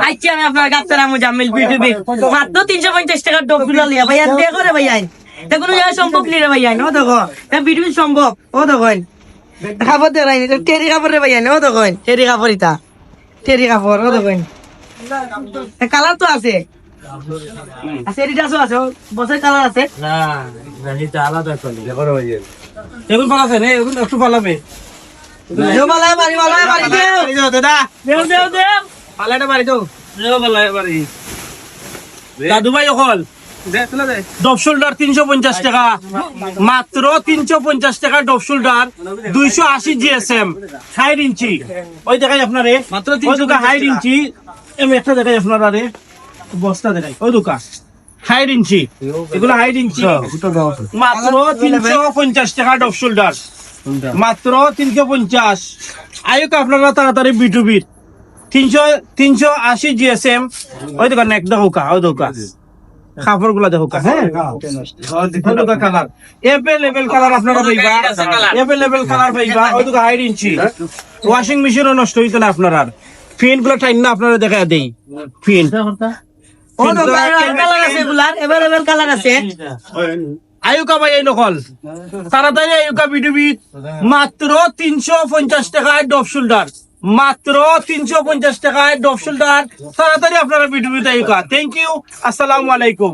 আচ্ছা আমি আপনার গাপ্তারা মুজাম্মিল বিটুবি মাত্র 350 টাকার ডবগুলো লিয়া ভাইয়া দেখো রে ভাইয়া দেখুন সম্ভব নি রে ভাইয়া ও দেখো বিটুবি সম্ভব ও দেখুন খাবার দেয় টেরি কাপড় রে ভাইয়া ও দেখুন টেরি কাপড় ইটা টেরি কাপড় ও দেখুন কালার তো আছে আছে এডিডাসও আছে বসে কালার আছে না এটা আলাদা চলে দেখো ভাই এগুলো পালাবে না এগুলো একটু পালাবে দেও মালায় মারি দেও দাদা দেও পালাটা মারি দাও দেও পালায় মারি দাদু ভাই অকল ডব শোল্ডার 350 টাকা মাত্র 350 টাকা ডব শোল্ডার 280 জিএসএম 60 ইঞ্চি ওই দেখাই আপনারে মাত্র 360 ইঞ্চি এম একটা দেখাই আপনারে বস্তা দেখাই ওই দোকান 60 ইঞ্চি এগুলো 60 ইঞ্চি মাত্র 350 টাকা ডব শোল্ডার মাত্র 350 আয়ুক আপনারা তাড়াতাড়ি বিটুবির 380 জিএসএম ওই দোকান এক দোকা ওই দোকা কাপড় গুলা দেখো হ্যাঁ কালার এভেলেবেল কালার আপনারা পাইবা এভেলেবেল কালার পাইবা ওই দোকা 60 ইঞ্চি ওয়াশিং মেশিনও নষ্ট হইতো না আপনার ফিন গুলো টাইম না আপনারা দেখা দেই ফিন ও তো কালার আছে গুলার এভেলেবেল কালার আছে আয়ুকা ভাই এই নকল তাড়াতাড়ি আয়ুকা বিটুবি মাত্র 350 টাকায় ডব শোল্ডার মাত্র 350 টাকায় ডব শোল্ডার তাড়াতাড়ি আপনারা বিটুবিতে আয়ুকা থ্যাংক ইউ আসসালামু আলাইকুম